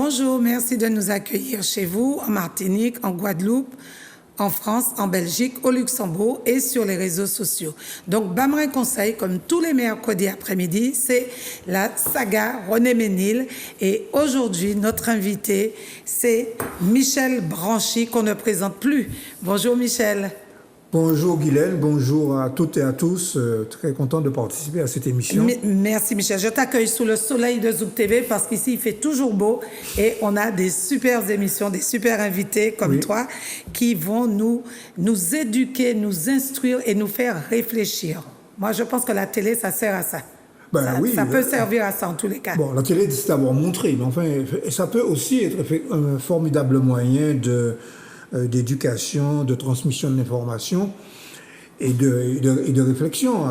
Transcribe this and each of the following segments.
Bonjour, merci de nous accueillir chez vous, en Martinique, en Guadeloupe, en France, en Belgique, au Luxembourg et sur les réseaux sociaux. Donc, Bamrin Conseil, comme tous les mercredis après-midi, c'est la saga René Ménil. Et aujourd'hui, notre invité, c'est Michel Branchi, qu'on ne présente plus. Bonjour Michel. Bonjour Guylaine, bonjour à toutes et à tous. Très content de participer à cette émission. Merci Michel. Je t'accueille sous le soleil de Zouk TV parce qu'ici il fait toujours beau et on a des super émissions, des super invités comme toi qui vont nous éduquer, nous instruire et nous faire réfléchir. Moi je pense que la télé ça sert à ça. Ça peut servir à ça en tous les cas. Bon, la télé c'est d'abord montrer, mais enfin ça peut aussi être un formidable moyen d'éducation, de transmission de l'information et de réflexion.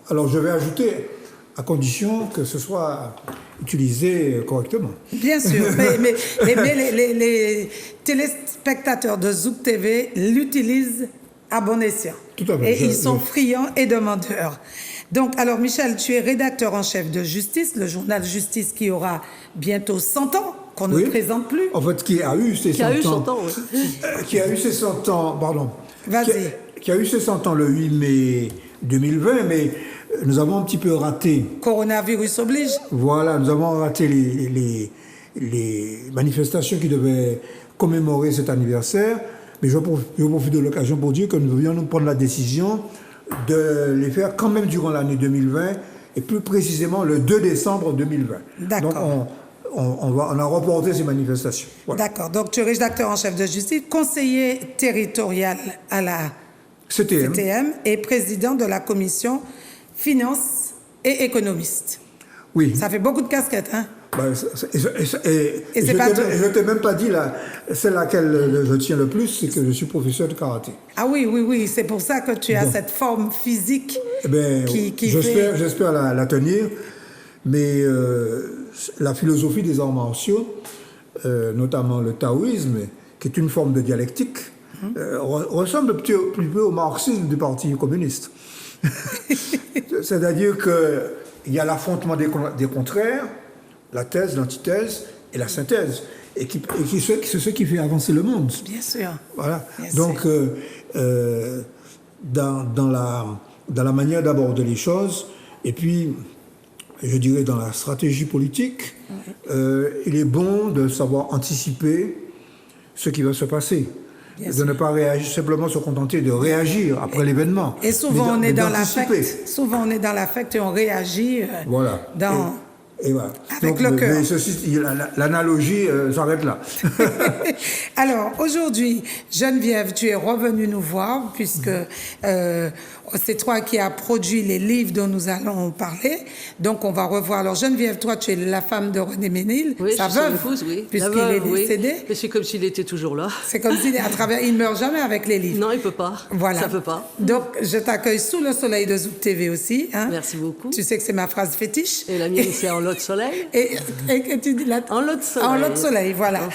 Alors je vais ajouter, à condition que ce soit utilisé correctement. Bien sûr, mais les téléspectateurs de Zouk TV l'utilisent à bon escient. Tout à fait. Et ils sont friands et demandeurs. Donc, alors Michel, tu es rédacteur en chef de Justice, le journal Justice qui aura bientôt 100 ans. Qu'on ne présente plus. En fait, qui a eu ses 100 ans. Qui a eu ses 100 ans, pardon. Vas-y. Qui a eu ses 100 ans le 8 mai 2020, mais nous avons un petit peu raté. Coronavirus oblige. Voilà, nous avons raté les manifestations qui devaient commémorer cet anniversaire. Mais je profite de l'occasion pour dire que nous devions nous prendre la décision de les faire quand même durant l'année 2020 et plus précisément le 2 décembre 2020. D'accord. Donc, on a reporté ces manifestations. Voilà. D'accord. Donc, tu es rédacteur en chef de Justice, conseiller territorial à la CTM et président de la commission Finances et économiste. Oui. Ça fait beaucoup de casquettes, hein? Et je ne t'ai même pas dit, celle à laquelle je tiens le plus, c'est que je suis professeur de karaté. Ah oui, c'est pour ça que tu as cette forme physique j'espère la tenir, mais la philosophie des arts martiaux, notamment le taoïsme, qui est une forme de dialectique, ressemble un petit peu au marxisme du Parti communiste. C'est-à-dire qu'il y a l'affrontement des contraires, la thèse, l'antithèse et la synthèse, et c'est ce qui fait avancer le monde. Bien sûr. Voilà. Donc, dans la manière d'aborder les choses, et puis, je dirais dans la stratégie politique, il est bon de savoir anticiper ce qui va se passer. De ne pas simplement se contenter de réagir après l'événement. Et souvent on est dans l'affect. Souvent on est dans l'affect et on réagit Et voilà. Avec le cœur. L'analogie s'arrête là. Alors, aujourd'hui, Geneviève, tu es revenue nous voir puisque c'est toi qui as produit les livres dont nous allons parler. Donc, on va revoir. Alors, Geneviève, toi, tu es la femme de René Ménil, sa veuve, puisqu'il est décédé. Mais c'est comme s'il était toujours là. C'est comme s'il il ne meurt jamais avec les livres. Non, il ne peut pas. Voilà. Ça ne peut pas. Donc, je t'accueille sous le soleil de Zouk TV aussi. Hein. Merci beaucoup. Tu sais que c'est ma phrase fétiche. Et la mienne, c'est en lot de soleil. Et tu dis là, en lot de soleil. En lot de soleil, voilà.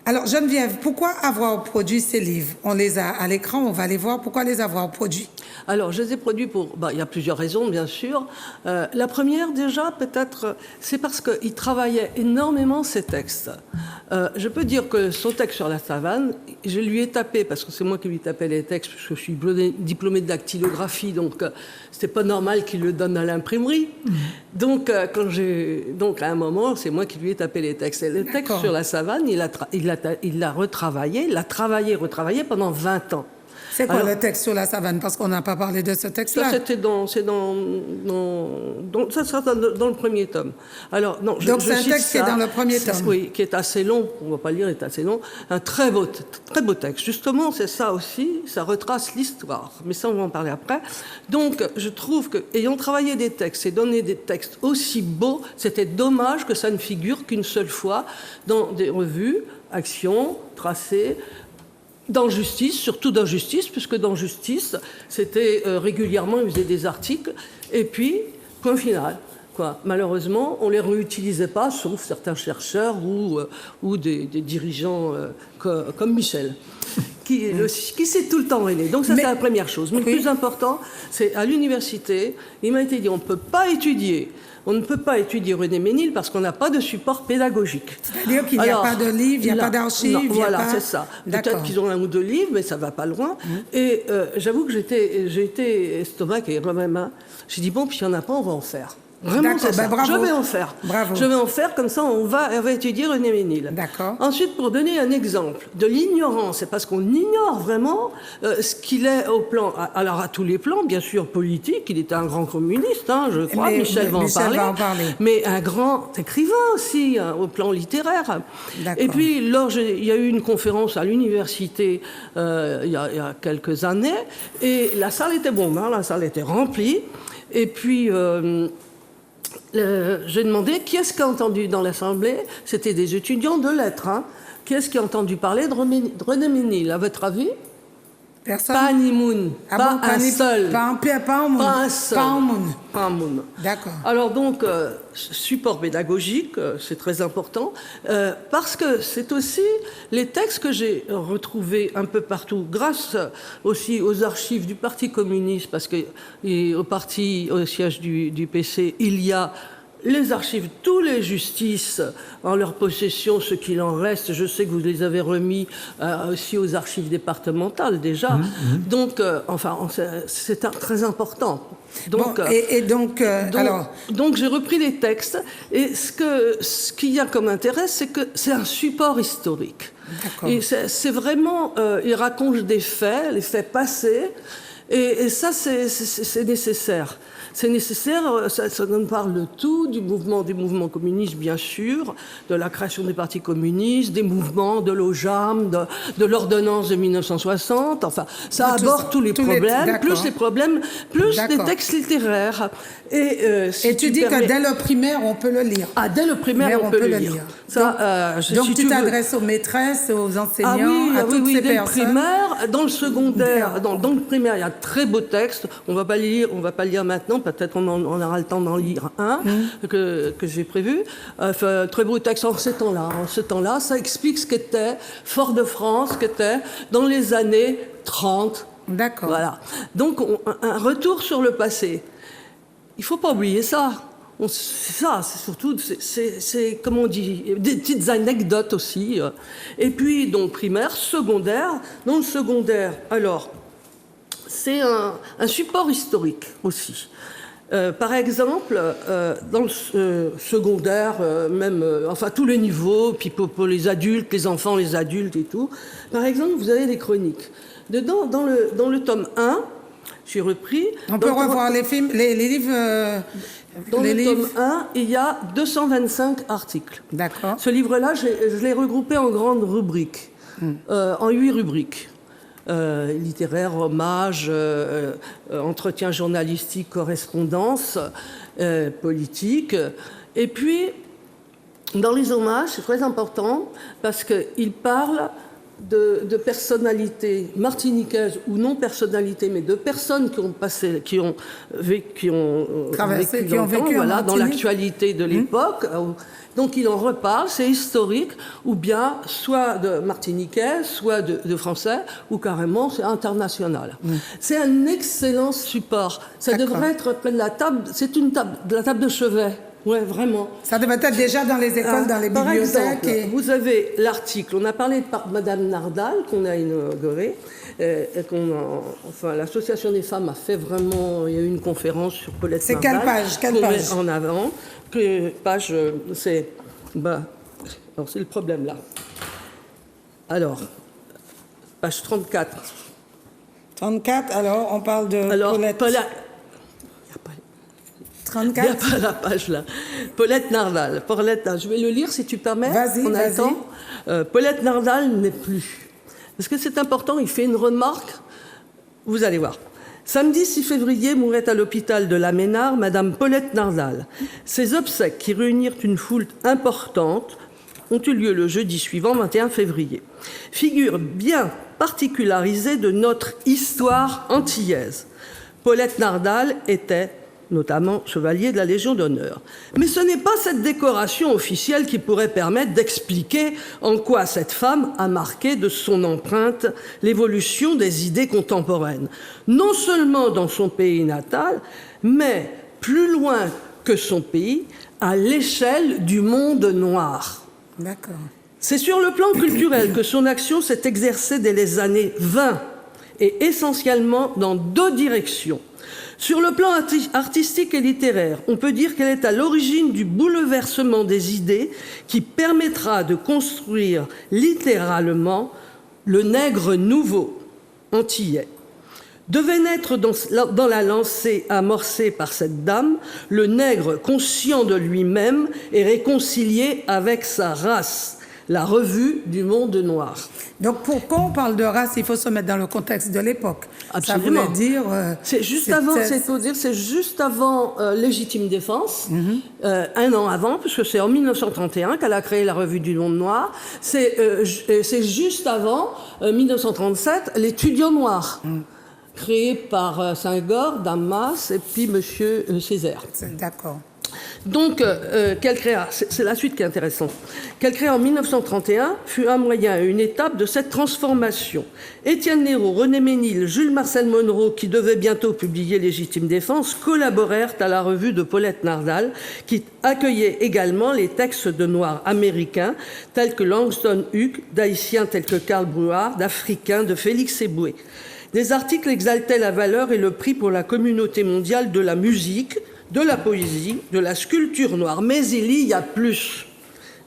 Alors, Geneviève, pourquoi avoir produit ces livres? On les a à l'écran, on va les voir. Pourquoi les avoir produits? Alors, je les ai produits pour... il y a plusieurs raisons, bien sûr. La première, déjà, peut-être, c'est parce qu'il travaillait énormément ses textes. Je peux dire que son texte sur la savane, je lui ai tapé, parce que c'est moi qui lui tapais les textes, parce que je suis diplômée de dactylographie, donc c'était pas normal qu'il le donne à l'imprimerie. Donc, à un moment, c'est moi qui lui ai tapé les textes. Et le texte sur la savane, il l'a retravaillé, retravaillé pendant 20 ans. C'est quoi le texte sur la savane? Parce qu'on n'a pas parlé de ce texte-là. Ça, c'est dans le premier tome. Alors, non, donc c'est un texte qui est dans le premier tome. Oui, qui est assez long, on ne va pas le lire, il est assez long. Un très beau texte. Justement, c'est ça aussi, ça retrace l'histoire. Mais ça, on va en parler après. Donc, je trouve qu'ayant travaillé des textes et donné des textes aussi beaux, c'était dommage que ça ne figure qu'une seule fois dans des revues, Action, Tracé, dans Justice, surtout dans Justice, puisque dans Justice, c'était régulièrement, ils faisaient des articles, et puis, point final. Malheureusement, on ne les réutilisait pas, sauf certains chercheurs ou des dirigeants comme Michel, qui sait tout le temps René. Donc ça, c'est la première chose. Mais le plus important, c'est à l'université, il m'a été dit, on ne peut pas étudier René Ménil parce qu'on n'a pas de support pédagogique. C'est-à-dire qu'il n'y a pas de livre, il n'y a pas d'archives. Voilà, c'est ça. Peut-être qu'ils ont un ou deux livres, mais ça ne va pas loin. Et j'avoue que j'ai été estomac et moi-même. J'ai dit, bon, puis il n'y en a pas, on va en faire. Vraiment, c'est ça. Bravo. Je vais en faire. Bravo. Je vais en faire, comme ça, on va étudier René Ménil. D'accord. Ensuite, pour donner un exemple de l'ignorance, c'est parce qu'on ignore vraiment ce qu'il est au plan, alors à tous les plans, bien sûr, politique, il était un grand communiste, hein, je crois, Michel va en parler, mais un grand écrivain aussi, hein, au plan littéraire. Et puis, il y a eu une conférence à l'université il y a quelques années, et la salle était bombe, hein, la salle était remplie, et puis... j'ai demandé qui est-ce qui a entendu dans l'Assemblée, c'était des étudiants de lettres, hein. Qui est-ce qui a entendu parler de René Ménil, à votre avis? Personne. Pas ni moun, pas un seul. Pas un seul. Pas un moun. D'accord. Alors donc, support pédagogique, c'est très important, parce que c'est aussi les textes que j'ai retrouvés un peu partout, grâce aussi aux archives du Parti communiste, parce que au siège du PC, il y a les archives, tous les justices en leur possession, ce qu'il en reste. Je sais que vous les avez remis aussi aux archives départementales déjà. Donc, c'est très important. Donc, donc j'ai repris les textes et ce qu'il y a comme intérêt, c'est que c'est un support historique. Et c'est vraiment, il raconte des faits, les faits passés, et ça c'est nécessaire. C'est nécessaire, ça nous parle de tout, du mouvement communiste, bien sûr, de la création des partis communistes, des mouvements, de l'OJAM, de l'ordonnance de 1960, enfin, ça aborde tous les problèmes, plus les problèmes, plus les textes littéraires. Et tu dis que dès le primaire, on peut le lire. Ah, dès le primaire, on peut le lire. Donc tu t'adresses aux maîtresses, aux enseignants, à toutes ces personnes. Primaire, dans le secondaire, dans le primaire, il y a de très beaux textes. On va pas le lire maintenant. Peut-être on aura le temps d'en lire un que j'ai prévu. Très beau texte en ce temps-là. Ça explique ce qu'était Fort-de-France, ce qu'était dans les années 30. D'accord. Voilà. Donc un retour sur le passé. Il faut pas oublier ça. C'est ça, c'est surtout, c'est comme on dit, des petites anecdotes aussi. Et puis, donc, primaire, secondaire. Dans le secondaire, alors, c'est un support historique aussi. Par exemple, dans le secondaire, même, enfin, tous les niveaux, puis pour les adultes, les enfants, les adultes et tout. Par exemple, vous avez des chroniques. Dedans, dans le tome 1, j'ai repris... On peut revoir les films, les livres... Dans le tome 1, il y a 225 articles. D'accord. Ce livre-là, je l'ai regroupé en grandes rubriques, en 8 rubriques. Littéraire, hommage, entretien journalistique, correspondance, politique. Et puis, dans les hommages, c'est très important parce qu'il parle de personnalités martiniquaises ou non personnalités, mais de personnes qui ont vécu dans l'actualité de l'époque. Donc il en reparle, c'est historique, ou bien soit de martiniquais, soit de français, ou carrément c'est international. C'est un excellent support. Ça devrait être près de la table, c'est la table de chevet. Oui, vraiment. Ça devrait être déjà dans les écoles, dans les bibliothèques. Par exemple, vous avez l'article, on a parlé par Madame Nardal, qu'on a inauguré, l'association des femmes a fait vraiment, il y a eu une conférence sur Paulette Nardal. C'est quelle page en avant, page, c'est le problème là. Alors, page 34. 34, alors on parle de Paulette. 34. Il n'y a pas la page là. Paulette Nardal. Je vais le lire si tu permets. Vas-y. Paulette Nardal n'est plus. Parce que c'est important, il fait une remarque. Vous allez voir. Samedi 6 février mourait à l'hôpital de la Ménard Madame Paulette Nardal. Ses obsèques, qui réunirent une foule importante, ont eu lieu le jeudi suivant, 21 février. Figure bien particularisée de notre histoire antillaise. Paulette Nardal était notamment chevalier de la Légion d'honneur. Mais ce n'est pas cette décoration officielle qui pourrait permettre d'expliquer en quoi cette femme a marqué de son empreinte l'évolution des idées contemporaines, non seulement dans son pays natal, mais plus loin que son pays, à l'échelle du monde noir. D'accord. C'est sur le plan culturel que son action s'est exercée dès les années 20 et essentiellement dans deux directions. Sur le plan artistique et littéraire, on peut dire qu'elle est à l'origine du bouleversement des idées qui permettra de construire littéralement le nègre nouveau antillais. Devait naître dans la lancée amorcée par cette dame, le nègre conscient de lui-même et réconcilié avec sa race, la revue du monde noir. Donc, quand on parle de race, il faut se mettre dans le contexte de l'époque. Absolument. Ça voulait dire... c'est juste avant Légitime Défense, un an avant, puisque c'est en 1931 qu'elle a créé la Revue du Monde Noir. C'est juste avant 1937, l'Étudiant Noir, créé par Senghor, Damas et puis Monsieur Césaire. D'accord. Donc, qu'elle créa, c'est la suite qui est intéressante, qu'elle créa en 1931 fut un moyen et une étape de cette transformation. Étienne Léraud, René Ménil, Jules Marcel Monroe, qui devaient bientôt publier Légitime Défense, collaborèrent à la revue de Paulette Nardal, qui accueillait également les textes de Noirs américains, tels que Langston Hughes, d'Haïtiens tels que Karl Brouard, d'Africains, de Félix Eboué. Des articles exaltaient la valeur et le prix pour la communauté mondiale de la musique, de la poésie, de la sculpture noire. Mais il y a plus.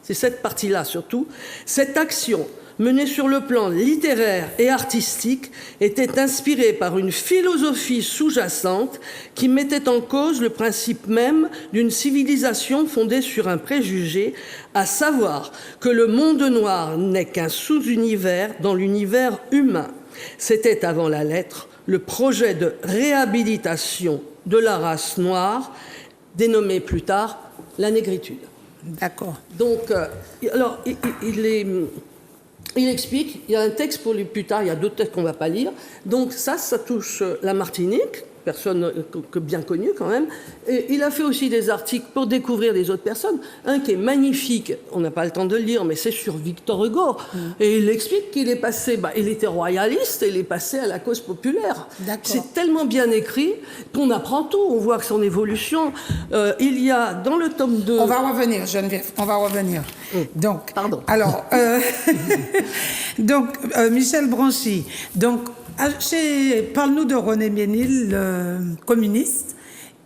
C'est cette partie-là surtout. Cette action, menée sur le plan littéraire et artistique, était inspirée par une philosophie sous-jacente qui mettait en cause le principe même d'une civilisation fondée sur un préjugé, à savoir que le monde noir n'est qu'un sous-univers dans l'univers humain. C'était avant la lettre le projet de réhabilitation de la race noire, dénommée plus tard la négritude. D'accord. Donc, alors, il explique, il y a un texte pour lui plus tard, il y a d'autres textes qu'on ne va pas lire. Donc ça touche la Martinique, personne bien connue quand même. Et il a fait aussi des articles pour découvrir des autres personnes. Un qui est magnifique, on n'a pas le temps de le lire, mais c'est sur Victor Hugo. Et il explique qu'il est passé, il était royaliste et il est passé à la cause populaire. C'est tellement bien écrit qu'on apprend tout, on voit que son évolution. Il y a dans le tome 2... On va revenir, Geneviève, on va revenir. Donc, pardon. Alors, Michel Branchi, donc, parle-nous de René Ménil, le communiste,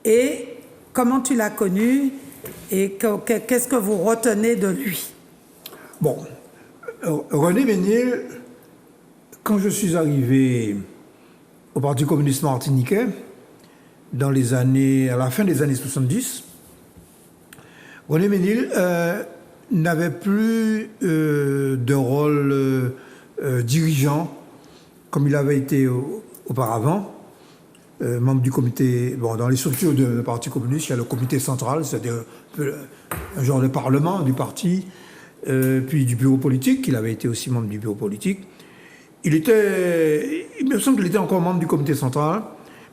et comment tu l'as connu et qu'est-ce que vous retenez de lui? Bon, René Ménil, quand je suis arrivé au Parti communiste martiniquais, à la fin des années 70, René Ménil n'avait plus de rôle dirigeant comme il avait été auparavant, membre du comité, dans les structures du Parti communiste, il y a le comité central, c'est-à-dire un genre de parlement du parti, puis du bureau politique, il avait été aussi membre du bureau politique. Il me semble qu'il était encore membre du comité central,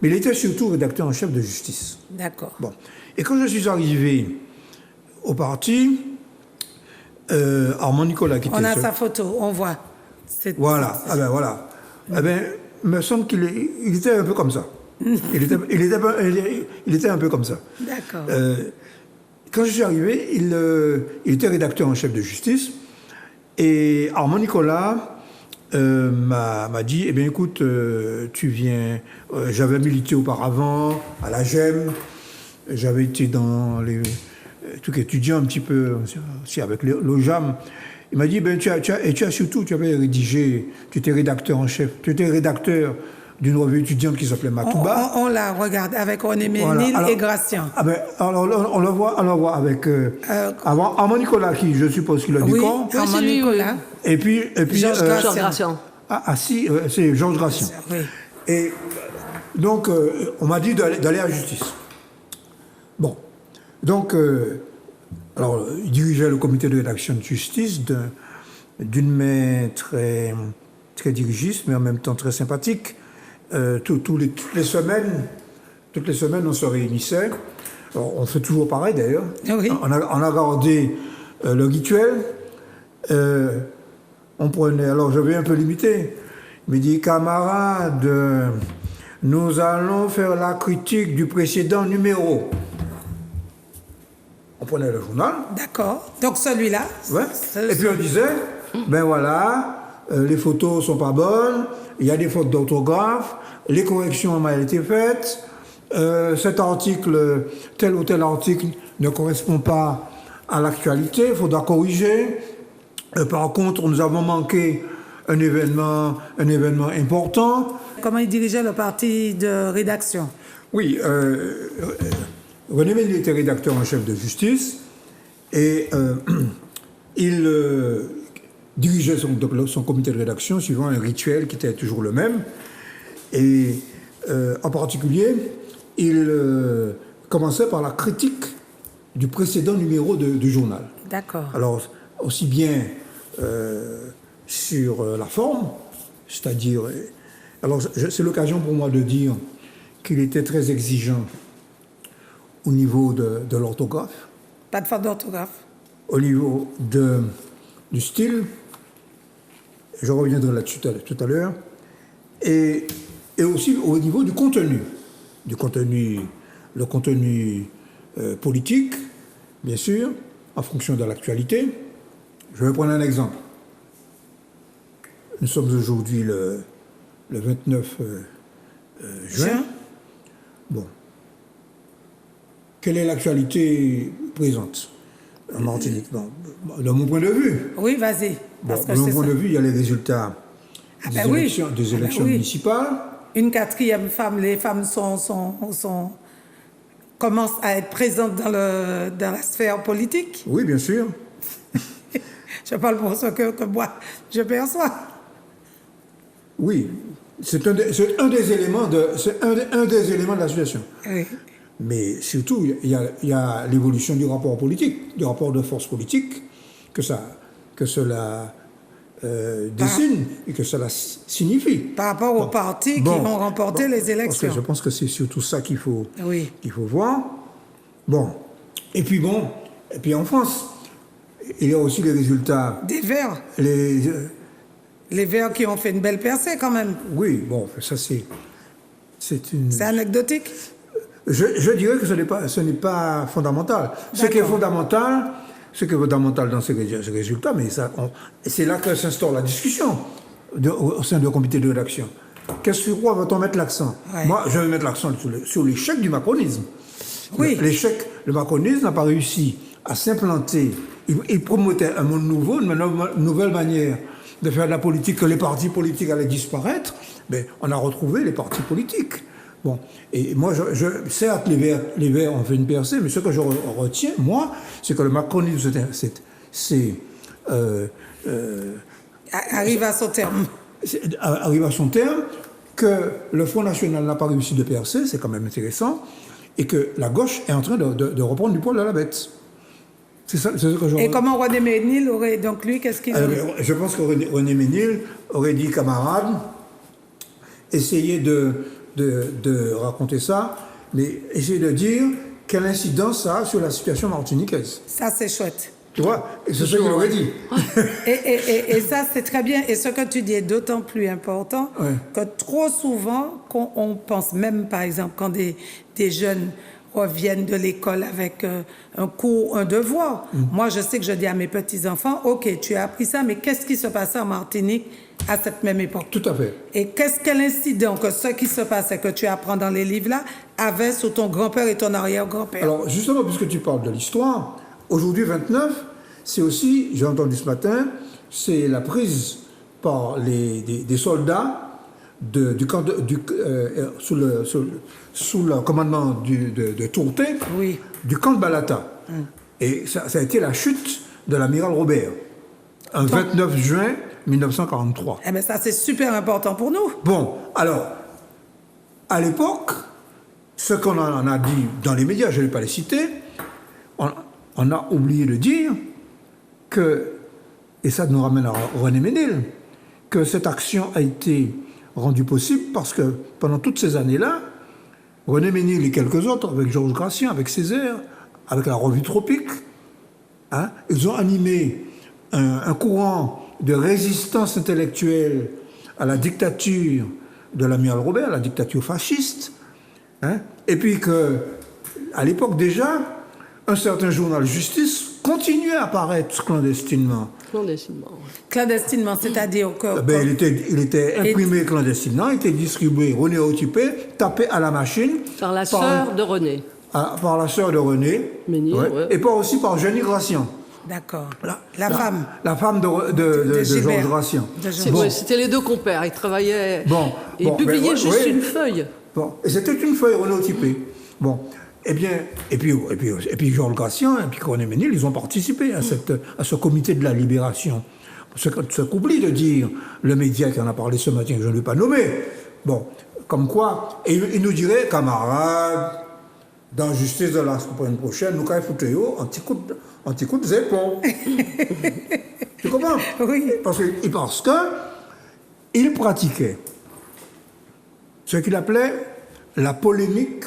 mais il était surtout rédacteur en chef de justice. D'accord. Bon. Et quand je suis arrivé au parti, Armand Nicolas qui était... On a sa photo, on voit. Voilà, voilà. Il me semble qu'il était un peu comme ça. Il était un peu comme ça. D'accord. Quand je suis arrivé, il était rédacteur en chef de justice. Et Armand Nicolas m'a dit, eh bien écoute, tu viens... j'avais milité auparavant à la GEM. J'avais été dans les trucs étudiants un petit peu, aussi avec l'OJAM. Il m'a dit, tu as surtout, tu avais rédigé, tu étais rédacteur en chef, tu étais rédacteur d'une revue étudiante qui s'appelait Matouba. On la regarde avec René Ménil et Gratien. On le voit avec Armand Nicolas, qui je suppose qu'il a dit quand. Oui, Armand Nicolas. Et puis Georges Gratien. Si, c'est Georges Gratien. Oui. Et donc, on m'a dit d'aller à la justice. Bon. Donc, alors, il dirigeait le comité de rédaction de justice d'une main très, très dirigiste, mais en même temps très sympathique. Toutes les semaines, toutes les semaines, on se réunissait. Alors, on fait toujours pareil d'ailleurs. Oui. On a gardé le rituel. On prenait, alors je vais un peu limiter. Il me dit, camarades, nous allons faire la critique du précédent numéro. On prenait le journal. D'accord. Donc celui-là. Ouais. Et puis on disait, ben voilà, les photos sont pas bonnes, il y a des fautes d'orthographe, les corrections ont mal été faites, cet article, tel ou tel article ne correspond pas à l'actualité, il faudra corriger. Par contre, nous avons manqué un événement important. Comment il dirigeait le parti de rédaction? Oui, René Ménil était rédacteur en chef de Justice et il dirigeait son comité de rédaction suivant un rituel qui était toujours le même. Et en particulier, il commençait par la critique du précédent numéro du journal. D'accord. Alors, aussi bien sur la forme, c'est-à-dire... Alors, c'est l'occasion pour moi de dire qu'il était très exigeant au niveau de l'orthographe, Pas de faute d'orthographe. au niveau du style, je reviendrai là-dessus tout à l'heure, et aussi au niveau du contenu, le contenu politique, bien sûr, en fonction de l'actualité. Je vais prendre un exemple. Nous sommes aujourd'hui le 29 juin. Bon. Quelle est l'actualité présente en Martinique? Bon, de mon point de vue. Oui, vas-y. Bon, Parce que de mon c'est point ça. de vue, il y a les résultats des ben oui. élections, Oui. municipales. Une quatrième femme, les femmes commencent à être présentes dans la sphère politique. Oui, bien sûr. Je parle pour ce que moi, je perçois. Oui, c'est un des éléments de la situation. Oui. Mais surtout, il y a l'évolution du rapport politique, du rapport de force politique, que cela dessine et que cela signifie. Par rapport aux partis qui vont remporter les élections. Parce que je pense que c'est surtout ça qu'il faut voir. Bon. Et puis en France, il y a aussi les résultats. Des Verts. Les Verts qui ont fait une belle percée quand même. Oui, bon, ça c'est une... C'est anecdotique. Je dirais que ce n'est pas fondamental. Ce qui est fondamental dans ces résultats, mais c'est là que s'instaure la discussion au sein du comité de rédaction. Sur quoi va-t-on mettre l'accent? Ouais. Moi, je vais mettre l'accent sur l'échec du macronisme. Oui. Le macronisme n'a pas réussi à s'implanter. Il promotait un monde nouveau, une nouvelle manière de faire de la politique, que les partis politiques allaient disparaître. Mais on a retrouvé les partis politiques. Bon, et moi, certes, les Verts ont fait une percée, mais ce que je retiens, moi, c'est que le macronisme Arrive à son terme. Arrive à son terme, que le Front National n'a pas réussi de percer, c'est quand même intéressant, et que la gauche est en train de reprendre du poil à la bête. C'est ce que je... Et comment René Ménil aurait... Donc lui, qu'est-ce qu'il dit? Je pense que René Ménil aurait dit, camarades, essayez de raconter ça, mais essayez de dire quelle incidence ça a sur la situation martiniquaise. Ça, c'est chouette. Tu vois, et c'est ce qu'il aurait dit. Et ça, c'est très bien. Et ce que tu dis est d'autant plus important que trop souvent, on pense même, par exemple, quand des jeunes reviennent de l'école avec un cours, un devoir. Moi, je sais que je dis à mes petits-enfants, OK, tu as appris ça, mais qu'est-ce qui se passait en Martinique à cette même époque? Tout à fait. Et quel incident que ce qui se passait, que tu apprends dans les livres-là, avait sur ton grand-père et ton arrière-grand-père? Alors, justement, puisque tu parles de l'histoire, aujourd'hui, 29, c'est aussi, j'ai entendu ce matin, c'est la prise par des soldats du camp sous le commandement de Tourté, du camp de Balata. Et ça a été la chute de l'amiral Robert, un 29 juin 1943. Eh bien, ça, c'est super important pour nous. Bon, alors, à l'époque, ce qu'on en a dit dans les médias, je ne vais pas les citer, on a oublié de dire que, et ça nous ramène à René Ménil, que cette action a été rendue possible parce que pendant toutes ces années-là, René Ménil et quelques autres, avec Georges Gratien, avec Césaire, avec la revue Tropique, hein, ils ont animé un courant de résistance intellectuelle à la dictature de l'amiral Robert, la dictature fasciste, hein, et puis que, à l'époque déjà, un certain journal Justice continuait à apparaître clandestinement. Clandestinement, c'est-à-dire que... Il était imprimé clandestinement, il était distribué, renéotypé, tapé à la machine. Par la sœur de René. Par la sœur de René. Ménil, ouais. Et aussi par Jenny Gratien. D'accord. La femme. La femme de Georges Gratien. C'était les deux compères, ils travaillaient... Ils publiaient juste une feuille. Bon, et c'était une feuille renéotypée. Bon, eh bien, et puis Georges Gratien et puis René Ménil, ils ont participé à ce comité de la libération. Ce qu'oublie de dire le média qui en a parlé ce matin, que je ne vais pas nommer. Bon, comme quoi, et il nous dirait, camarades, dans Justice de la semaine prochaine, nous allons foutre un petit coup de zépon. Tu comprends? Oui. Parce qu'il pratiquait ce qu'il appelait la polémique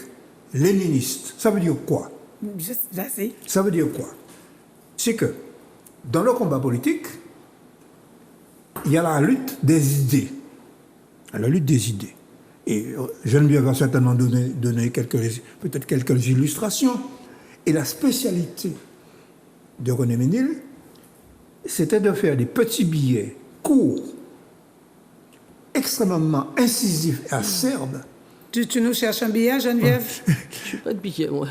léniniste. Ça veut dire quoi? Ça veut dire quoi? C'est que dans le combat politique, il y a la lutte des idées. La lutte des idées. Et Geneviève va certainement donner peut-être quelques illustrations. Et la spécialité de René Ménil, c'était de faire des petits billets courts, extrêmement incisifs et acerbes. Tu nous cherches un billet, Geneviève? Je n'ai pas de billets, moi.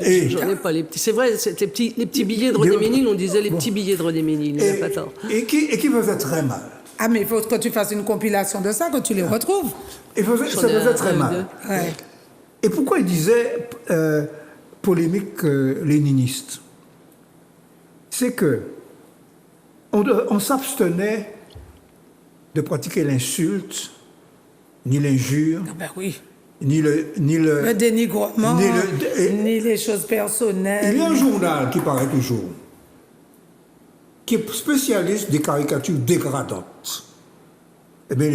J'en ai pas les petits. C'est vrai, c'était les petits billets de René Ménil, on disait les petits billets de René Ménil, il n'y a pas tort. Et qui faisaient très mal. Ah, mais il faut que tu fasses une compilation de ça, que tu les retrouves. Ça faisait très mal. Ouais. Et pourquoi il disait polémique léniniste? C'est que on s'abstenait de pratiquer l'insulte, ni l'injure, Ah ben oui. ni Le dénigrement, ni les choses personnelles. Il y a un journal qui paraît toujours, qui est spécialiste des caricatures dégradantes. Eh bien,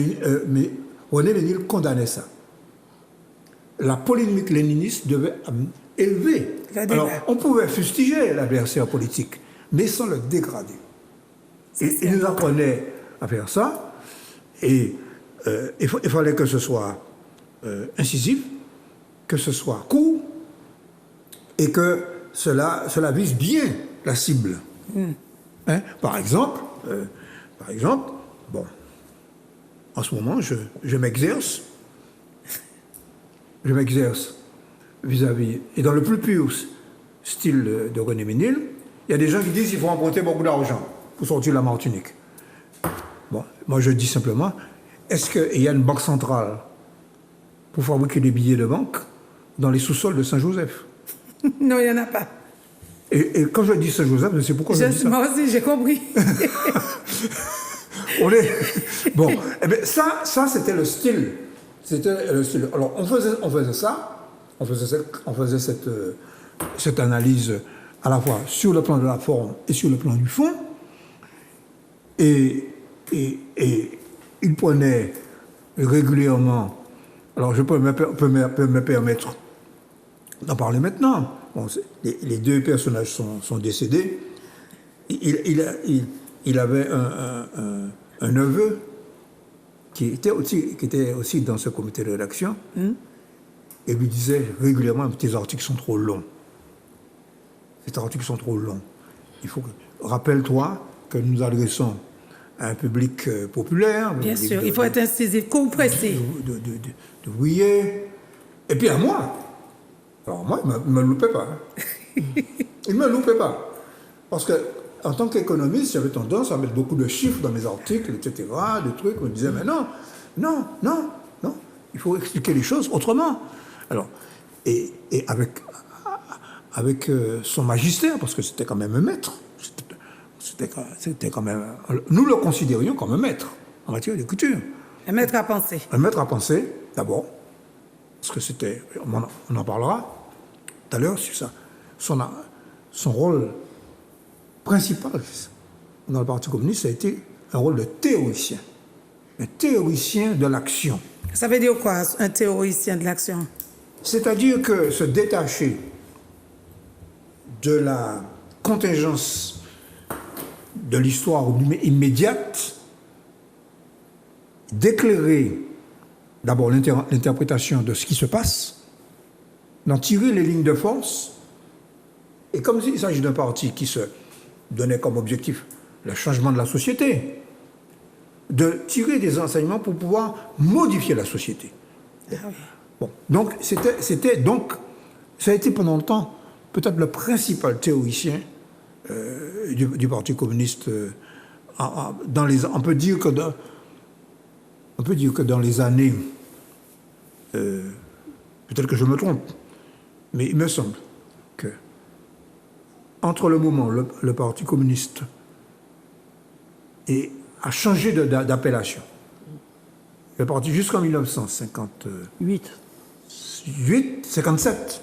mais René Ménil condamnait ça. La polémique léniniste devait élever. Alors, on pouvait fustiger l'adversaire politique, mais sans le dégrader. Et il nous apprenait à faire ça, et il fallait que ce soit incisif, que ce soit court, et que cela vise bien la cible. Hein? Par exemple, bon, en ce moment, je m'exerce vis-à-vis, et dans le plus pur style de René Ménil, il y a des gens qui disent qu'il faut emprunter beaucoup d'argent pour sortir la Martinique. Bon, moi je dis simplement, est-ce qu'il y a une banque centrale pour fabriquer des billets de banque dans les sous-sols de Saint-Joseph? Non, il n'y en a pas. Et quand je dis Saint-Joseph, je sais pourquoi je dis ça. Moi aussi, j'ai compris. Bon, eh bien, ça c'était le style. C'était le style. Alors, on faisait ça, on faisait cette analyse à la fois sur le plan de la forme et sur le plan du fond. Et il prenait régulièrement. Alors, je peux me permettre d'en parler maintenant. Bon, les deux personnages sont décédés. Il avait un neveu qui était aussi dans ce comité de rédaction et lui disait régulièrement: tes articles sont trop longs. Ces articles sont trop longs. Rappelle-toi que nous nous adressons à un public populaire. Bien sûr, il faut être incisif, compressé. De Bouillet. Et puis à moi. Alors moi, il ne me loupait pas. Il ne me loupait pas. Parce que en tant qu'économiste, j'avais tendance à mettre beaucoup de chiffres dans mes articles, etc., des trucs. On me disait, mais non, il faut expliquer les choses autrement. Alors, et avec son magistère, parce que c'était quand même un maître, c'était quand même, nous le considérions comme un maître en matière d'écriture. Un maître à penser. Un maître à penser, d'abord, parce que c'était, on en parlera tout à l'heure sur ça, son rôle principal dans le Parti communiste, ça a été un rôle de théoricien. Un théoricien de l'action. Ça veut dire quoi, un théoricien de l'action? C'est-à-dire que se détacher de la contingence de l'histoire immédiate, d'éclairer d'abord l'interprétation de ce qui se passe, d'en tirer les lignes de force, et comme il s'agit d'un parti qui se donnait comme objectif le changement de la société, de tirer des enseignements pour pouvoir modifier la société. Bon, donc ça a été pendant longtemps peut-être le principal théoricien du Parti communiste. On peut dire que dans les années, peut-être que je me trompe, mais il me semble que entre le moment où le Parti communiste a changé d'appellation, le parti jusqu'en 1958, 57.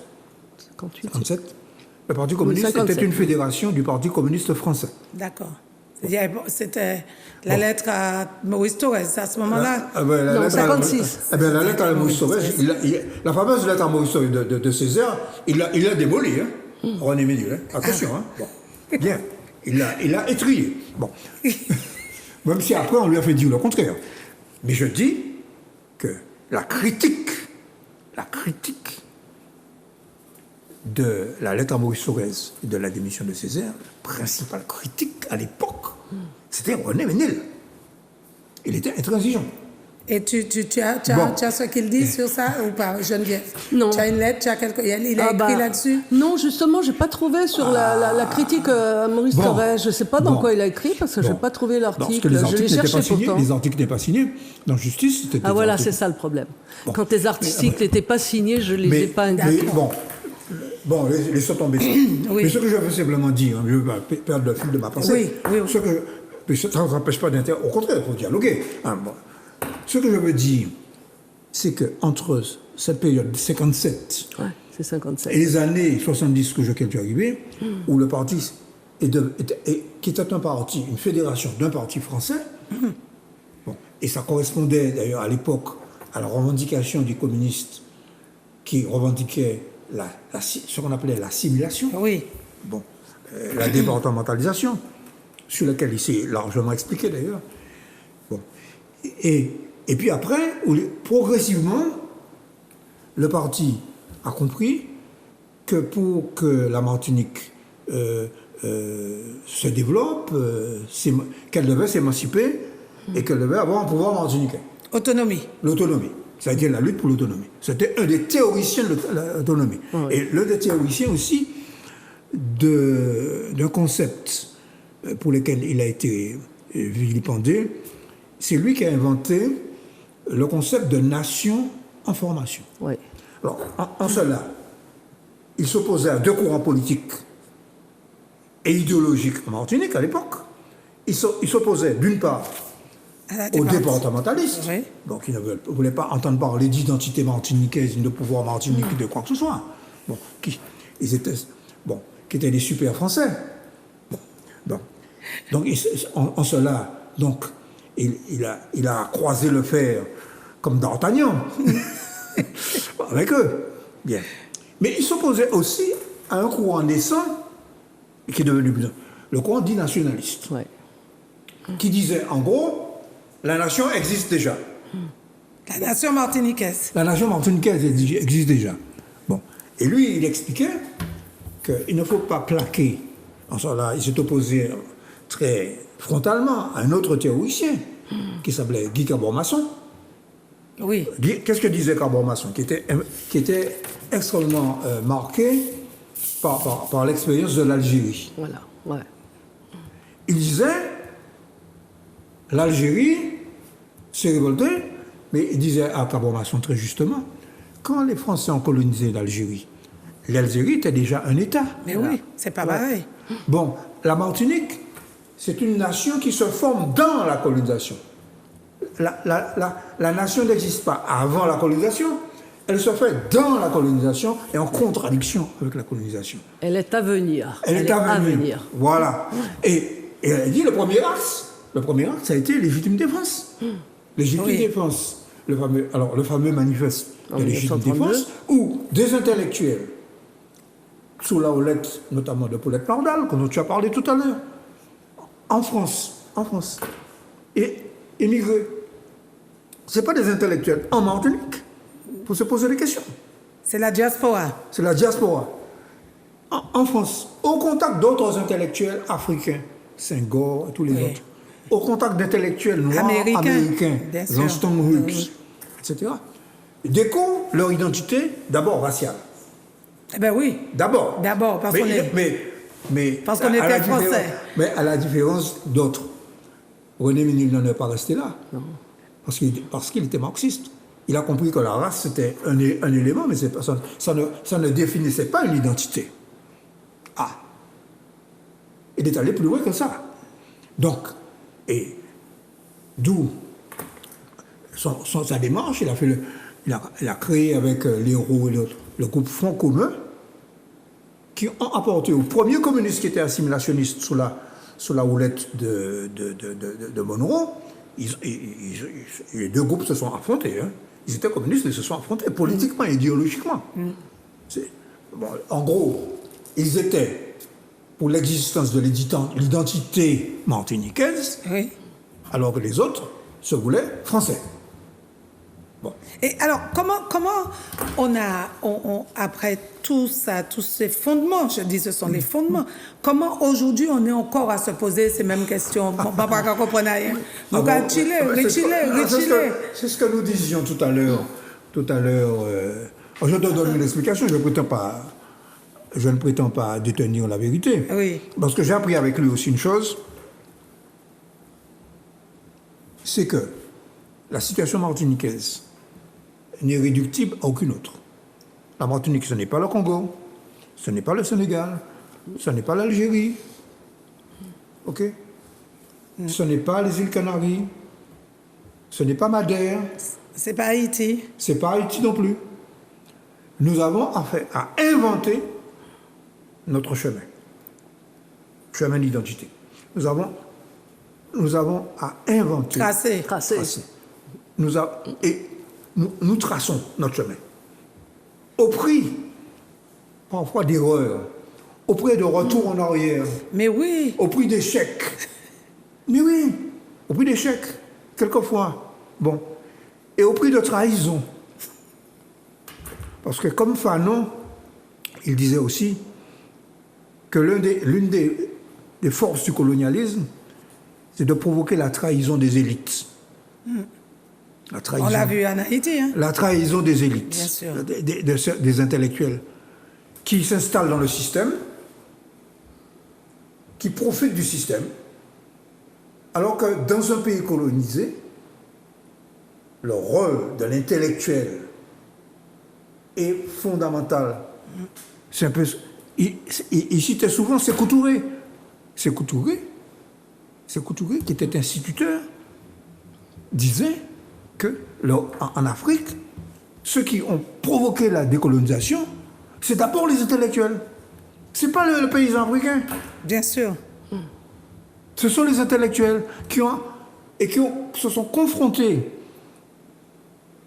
Le Parti communiste était une fédération du Parti communiste français. D'accord. C'était la lettre à Maurice Thorez à ce moment-là. Non, 56. La lettre à Maurice Thorez, la fameuse lettre à Maurice Thorez de Césaire, il l'a démolie, hein, René Ménil. Attention, hein. Bon. Bien. Il l'a étrié. Bon. Même si après on lui a fait dire le contraire. Mais je dis que la critique de la lettre à Maurice Thorez et de la démission de Césaire, la principale critique à l'époque, c'était René Ménil. Il était intransigeant. Et tu as ce qu'il dit sur ça ou pas, Geneviève? Non. Tu as une lettre, il a écrit là-dessus? Non, justement, je n'ai pas trouvé sur la critique à Maurice Thorez. Je ne sais pas dans quoi il a écrit parce que je n'ai pas trouvé l'article. Je l'ai cherché pourtant. Les articles n'étaient pas signés. Dans Justice, c'était. Ah voilà, c'est ça le problème. Bon. Quand les articles n'étaient pas signés, je ne les ai pas indiqués. Bon, laissons tomber ça. Oui. Mais ce que je veux simplement dire, je ne veux pas perdre le fil de ma pensée. Oui. Ça ne empêche pas d'intérêt. Au contraire, il faut dialoguer. Ce que je veux dire, c'est qu'entre cette période de 57 et les années 70 que je viens d'arriver, où le parti qui était un parti, une fédération d'un parti français, et ça correspondait d'ailleurs à l'époque à la revendication des communistes qui revendiquaient ce qu'on appelait l'assimilation, la départementalisation, sur laquelle il s'est largement expliqué d'ailleurs. Bon. Et puis après, progressivement, le parti a compris que pour que la Martinique se développe, qu'elle devait s'émanciper et qu'elle devait avoir un pouvoir martiniquais. Autonomie. L'autonomie. Ça a été la lutte pour l'autonomie. C'était un des théoriciens de l'autonomie. Oui. Et l'un des théoriciens aussi d'un concept pour lequel il a été vilipendé. C'est lui qui a inventé le concept de nation en formation. Oui. Alors, en cela, il s'opposait à deux courants politiques et idéologiques en Martinique à l'époque. Il s'opposait d'une part aux départementalistes, donc ils ne voulaient pas entendre parler d'identité martiniquaise, de pouvoir martiniquais, de quoi que ce soit. Bon, qui étaient des super français. Bon. Donc, en cela, donc, il a croisé le fer comme D'Artagnan avec eux. Bien. Mais il s'opposait aussi à un courant naissant qui est devenu le courant dit nationaliste, qui disait en gros la nation existe déjà. La nation martiniquaise. La nation martiniquaise existe déjà. Bon. Et lui, il expliquait qu'il ne faut pas plaquer. En cela, il s'est opposé très frontalement à un autre théoricien qui s'appelait Guy Carbon-Masson. Oui. Qu'est-ce que disait Carbon-Masson, qui était extrêmement marqué par l'expérience de l'Algérie. Voilà, ouais. Il disait, l'Algérie s'est révoltée, mais il disait à Carbon-Masson très justement, quand les Français ont colonisé l'Algérie était déjà un État. Mais oui, c'est pas pareil. Bon, la Martinique, c'est une nation qui se forme dans la colonisation. La nation n'existe pas avant la colonisation, elle se fait dans la colonisation et en contradiction avec la colonisation. Elle est à venir. Elle est à venir. Voilà. Et elle a dit le premier axe, ça a été légitime défense. Légitime défense. Le fameux manifeste en de légitime 1932. défense, où des intellectuels, sous la houlette notamment de Paulette Nordal, dont tu as parlé tout à l'heure, en France, et émigrés. Ce pas des intellectuels en Martinique, pour se poser des questions. C'est la diaspora. C'est la diaspora. En France, au contact d'autres intellectuels africains, Senghor et tous les Oui. autres, au contact d'intellectuels noirs Américains, bien sûr. Johnston Hughes, Oui. etc., découvrent leur identité d'abord raciale. Eh bien oui. D'abord. D'abord, parce qu'on est... Parce qu'on à la était différence- français. Mais à la différence d'autres. René Ménil n'en est pas resté là. Parce qu'il était marxiste. Il a compris que la race, c'était un élément, mais ça ne définissait pas une identité. Ah. Il est allé plus loin que ça. Donc, et d'où sa démarche, il a créé avec l'Hérault et l'autre le groupe Front commun, qui ont apporté aux premiers communistes qui étaient assimilationnistes sous la houlette de Monroe. Les deux groupes se sont affrontés. Hein. Ils étaient communistes, mais ils se sont affrontés politiquement, idéologiquement. Bon, en gros, ils étaient pour l'existence de l'identité martiniquaise, Oui. alors que les autres se voulaient français. Bon. Et alors, comment après tout ça, tous ces fondements, je dis ce sont les fondements, comment aujourd'hui on est encore à se poser ces mêmes questions? Papa, ne comprenez rien. Vous bon, retirez. C'est ce que nous disions tout à l'heure. Je te donne une explication, je ne prétends pas détenir la vérité. Oui. Parce que j'ai appris avec lui aussi une chose, c'est que la situation martiniquaise n'est réductible à aucune autre. La Martinique, ce n'est pas le Congo, ce n'est pas le Sénégal, ce n'est pas l'Algérie, ok? Ce n'est pas les îles Canaries, ce n'est pas Madère, C'est pas Haïti. c'est pas Haïti non plus. Nous avons à inventer notre chemin d'identité. Nous avons à inventer. Tracé. Nous traçons notre chemin. Au prix, parfois d'erreurs, au prix de retour en arrière, Mais oui. au prix d'échecs. Mais oui, au prix d'échecs, quelquefois. Bon. Et au prix de trahison. Parce que comme Fanon, il disait aussi que l'une des forces du colonialisme, c'est de provoquer la trahison des élites. La trahison, On l'a vu en Haïti. Hein? la trahison des élites, Bien sûr. des intellectuels, qui s'installent dans le système, qui profitent du système, alors que dans un pays colonisé, le rôle de l'intellectuel est fondamental. C'est un peu... Il citait souvent Sékou Touré. Sékou Touré, qui était instituteur, disait que en Afrique, ceux qui ont provoqué la décolonisation, c'est d'abord les intellectuels. Ce n'est pas le paysan africain. Bien sûr. Ce sont les intellectuels qui se sont confrontés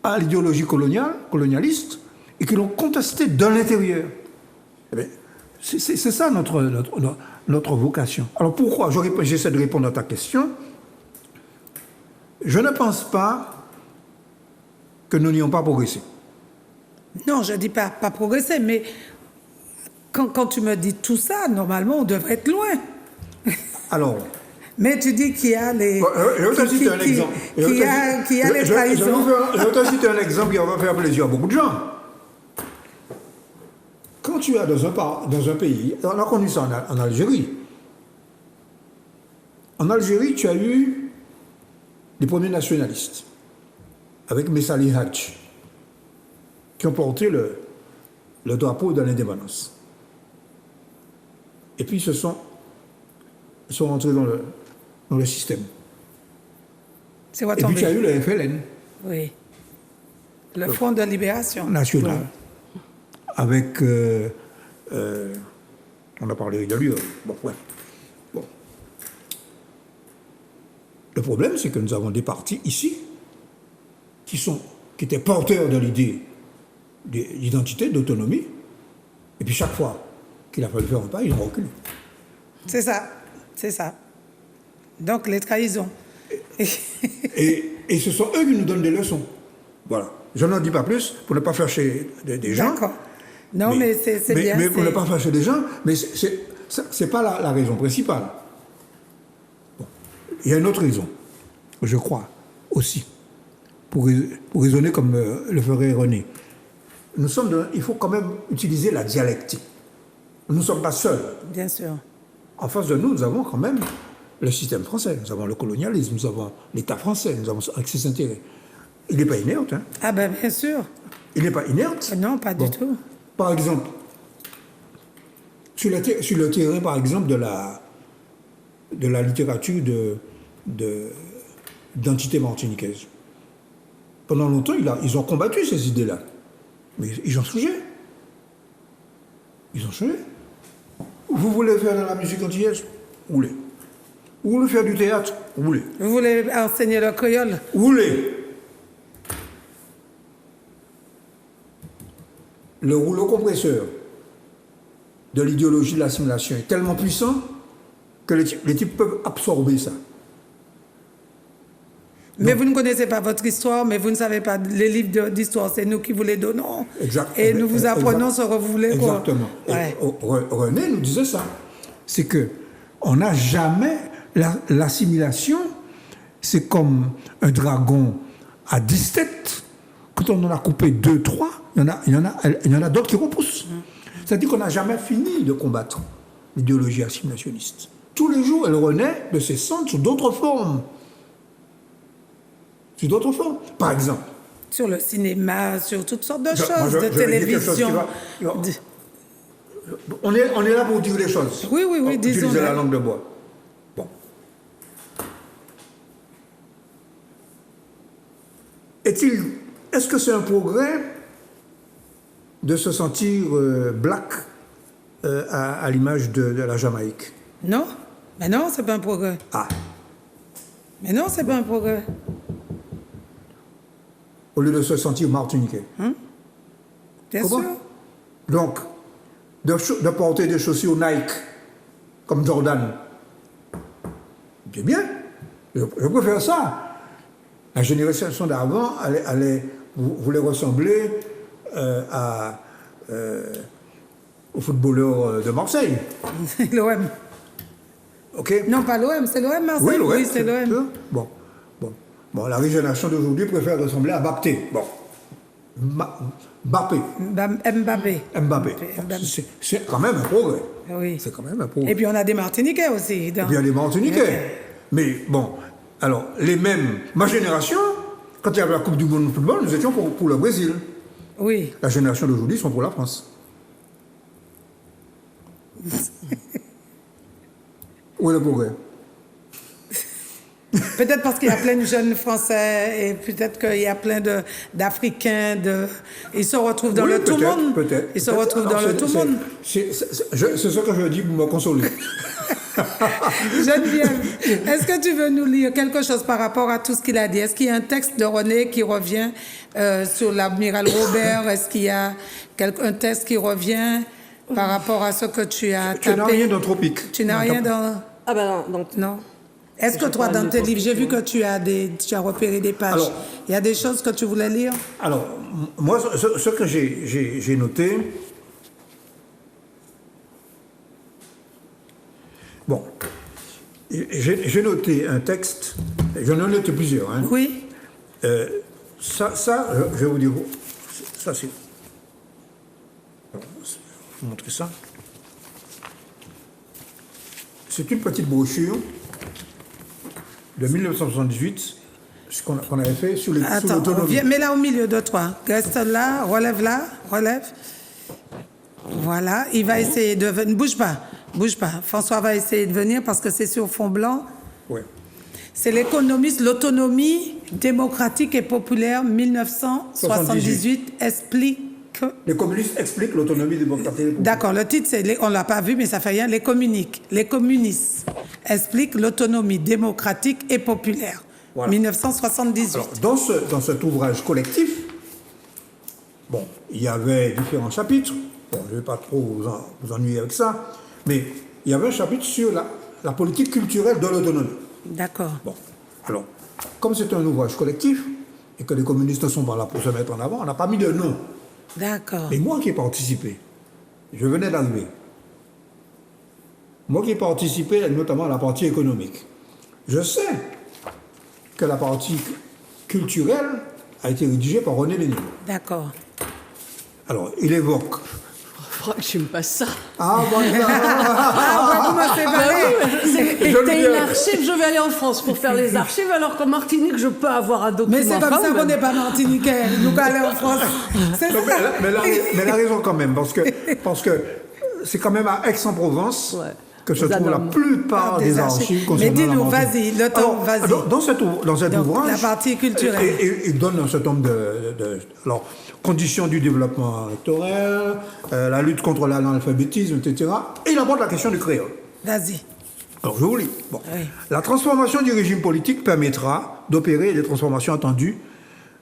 à l'idéologie colonialiste et qui l'ont contestée de l'intérieur. Eh bien, c'est ça notre vocation. Alors pourquoi? J'essaie de répondre à ta question. Je ne pense pas que nous n'ayons pas progressé. Non, je ne dis pas progresser, mais quand tu me dis tout ça, normalement, on devrait être loin. Alors... Mais tu dis qu'il y a les... je vais te citer un exemple. Qu'il y a les trahisons. Je vais te citer un exemple qui va faire plaisir à beaucoup de gens. Quand tu es dans un pays, on a connu ça en Algérie. En Algérie, tu as eu les premiers nationalistes, avec Messali Hadj, qui ont porté le drapeau de l'indépendance. Et puis ils sont rentrés dans le système. C'est what Et on puis tu as veut. eu le FLN. Oui. Le Front de Libération. National. Avec... on a parlé de lui. Bon, ouais. Bon. Le problème, c'est que nous avons des partis ici qui étaient porteurs de l'idée d'identité, d'autonomie. Et puis chaque fois qu'il a fallu faire un pas, ils ont reculé. C'est ça, c'est ça. Donc les trahisons. Et ce sont eux qui nous donnent des leçons. Voilà. Je n'en dis pas plus pour ne pas fâcher des gens. D'accord. Non, mais c'est bien. Mais pour ne pas fâcher des gens, mais c'est pas la raison principale. Bon. Il y a une autre raison, je crois, aussi, pour raisonner comme le ferait René. Il faut quand même utiliser la dialectique. Nous ne sommes pas seuls. Bien sûr. En face de nous, nous avons quand même le système français, nous avons le colonialisme, nous avons l'État français, nous avons ses intérêts. Il n'est pas inerte. Hein. Ah ben bien sûr. Il n'est pas inerte. Non, pas du tout. Par exemple, sur le terrain, par exemple, de la littérature d'identité martiniquaise, pendant longtemps, ils ont combattu ces idées-là. Mais ils ont changé. Ils ont changé. Vous voulez faire de la musique antillaise? Roulez. Vous voulez faire du théâtre? Roulez. Vous voulez enseigner le créole? Roulez. Le rouleau compresseur de l'idéologie de l'assimilation est tellement puissant que les types peuvent absorber ça. Mais vous ne connaissez pas votre histoire, mais vous ne savez pas les livres d'histoire, c'est nous qui vous les donnons. Exact. Et nous vous apprenons ce que vous voulez. Exactement. Ouais. René nous disait ça. C'est que on n'a jamais... L'assimilation, c'est comme un dragon à 10 têtes. Quand on en a coupé 2, 3, il y en a d'autres qui repoussent. C'est-à-dire qu'on n'a jamais fini de combattre l'idéologie assimilationniste. Tous les jours, elle renaît de ses cendres sous d'autres formes. Sous d'autres formes. Par exemple. Sur le cinéma, sur toutes sortes de choses, de télévision. On est là pour dire les choses. Oui, disons. Utiliser la langue de bois. Bon. Est-ce que c'est un progrès de se sentir black à l'image de la Jamaïque? Non, mais non, c'est pas un progrès. Ah. Mais non, c'est pas un progrès. Au lieu de se sentir martiniquais. Bien Comment? sûr. Donc, de porter des chaussures Nike, comme Jordan, c'est bien. Je préfère ça. La génération d'avant, voulait ressembler au footballeur de Marseille. L'OM. OK? Non, pas l'OM, c'est l'OM Marseille. Oui, l'OM. Oui, c'est l'OM. Bon, la génération d'aujourd'hui préfère ressembler à Mbappé. Bon. Mbappé. Mbappé. C'est quand même un progrès. Oui. C'est quand même un progrès. Et puis on a des Martiniquais aussi. Et puis il y a des Martiniquais. Mais bon, alors, ma génération, quand il y avait la Coupe du Monde de football, nous étions pour le Brésil. Oui. La génération d'aujourd'hui sont pour la France. Où est le progrès? Peut-être parce qu'il y a plein de jeunes Français et peut-être qu'il y a plein d'Africains. Ils se retrouvent dans le tout monde. Peut-être. Ils se retrouvent dans le tout monde. C'est ce que je dis pour me consoler. Geneviève, est-ce que tu veux nous lire quelque chose par rapport à tout ce qu'il a dit? Est-ce qu'il y a un texte de René qui revient sur l'amiral Robert? Est-ce qu'il y a un texte qui revient par rapport à ce que tu as tapé? Tu n'as rien d'anthropique. Tu n'as rien dans... Ah ben non. Non. Est-ce que toi, dans tes livres, j'ai vu que tu as repéré des pages. Alors, il y a des choses que tu voulais lire? Alors, moi, ce que j'ai noté... Bon, j'ai noté un texte, j'en ai noté plusieurs. Hein. Oui. Ça, je vais vous dire, ça c'est... Je vais vous montrer ça. C'est une petite brochure de 1978, ce qu'on avait fait sur l'autonomie. Mets là au milieu de toi. Reste là, relève. Voilà, il va essayer de venir. Ne bouge pas. François va essayer de venir parce que c'est sur fond blanc. Oui. C'est l'économiste, l'autonomie démocratique et populaire 1978 explique. Les communistes expliquent l'autonomie démocratique et populaire. D'accord, le titre, on ne l'a pas vu, mais ça fait rien. Les communistes expliquent l'autonomie démocratique et populaire. Voilà. 1978. Alors, dans cet ouvrage collectif, bon, il y avait différents chapitres. Bon, je ne vais pas trop vous ennuyer avec ça, mais il y avait un chapitre sur la politique culturelle de l'autonomie. D'accord. Bon, alors, comme c'est un ouvrage collectif, et que les communistes ne sont pas là pour se mettre en avant, on n'a pas mis de nom. D'accord. Mais moi qui ai participé, je venais d'arriver. Moi qui ai participé notamment à la partie économique, je sais que la partie culturelle a été rédigée par René Lénine. D'accord. Alors, il évoque. Faudra que tu me passes ça. Ah, bon, Ah, vous me séparez. T'es une archive, je vais aller en France pour faire les archives, alors qu'en Martinique, je peux avoir un document. Mais c'est comme ça qu'on n'est pas martiniquais. Nous allons en France. C'est Non, ça. mais elle a raison quand même, parce que c'est quand même à Aix-en-Provence Ouais. que se Vous trouvent la adorez. plupart des archives Mais concernant la dis-nous, Martinique. vas-y, le temps, Alors, vas-y. Dans cet Donc, ouvrage, la partie culturelle. il donne un certain nombre de alors, conditions du développement électoral, la lutte contre l'analphabétisme, etc. Et il aborde la question du créole. Vas-y. Alors, je vous lis. Bon. Oui. La transformation du régime politique permettra d'opérer des transformations attendues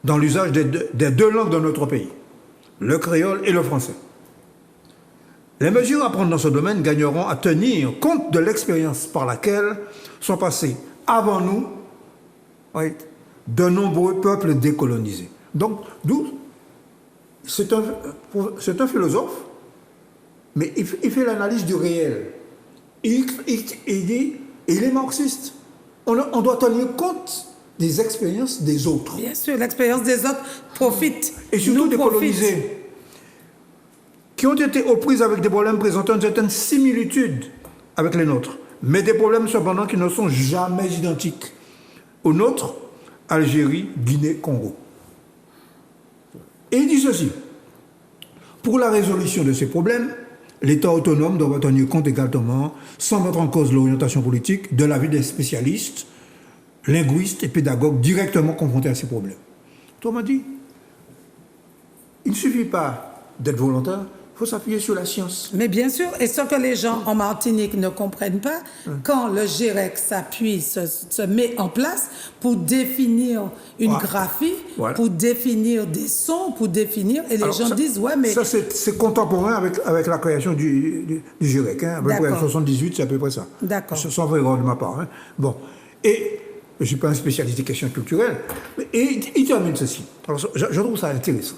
dans l'usage des deux langues de notre pays, le créole et le français. Les mesures à prendre dans ce domaine gagneront à tenir compte de l'expérience par laquelle sont passés avant nous de nombreux peuples décolonisés. Donc, d'où c'est un philosophe, mais il fait l'analyse du réel. Il dit, il est marxiste. On doit tenir compte des expériences des autres. Bien sûr, l'expérience des autres profite. Et surtout nous des profite. colonisés, qui ont été aux prises avec des problèmes présentant une certaine similitude avec les nôtres, mais des problèmes cependant qui ne sont jamais identiques aux nôtres, Algérie, Guinée, Congo. Et il dit ceci: pour la résolution de ces problèmes, l'État autonome doit tenir compte également, sans mettre en cause l'orientation politique, de l'avis des spécialistes, linguistes et pédagogues directement confrontés à ces problèmes. Autrement dit, il ne suffit pas d'être volontaire, il faut s'appuyer sur la science. Mais bien sûr, et ce que les gens en Martinique ne comprennent pas, quand le GIREC s'appuie, se met en place pour définir une graphie, Voilà. pour définir des sons, pour définir, et les Alors, gens ça- disent, ouais, mais... Ça, c'est contemporain avec la création du GIREC. Hein, à peu près D'accord. 78, c'est à peu près ça. D'accord. Sans vraie erreur de ma part. Hein. Bon. Et je ne suis pas un spécialiste des questions culturelles, mais il termine ceci. Alors, je trouve ça intéressant.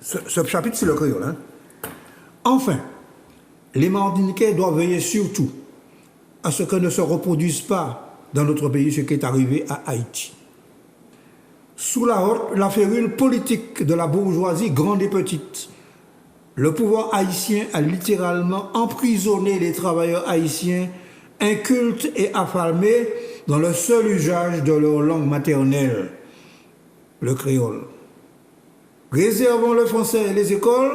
Ce chapitre, c'est le créole. Hein. Enfin, les Martiniquais doivent veiller surtout à ce que ne se reproduise pas dans notre pays ce qui est arrivé à Haïti. Sous la férule politique de la bourgeoisie grande et petite, le pouvoir haïtien a littéralement emprisonné les travailleurs haïtiens incultes et affamés dans le seul usage de leur langue maternelle, le créole. Réservons le français et les écoles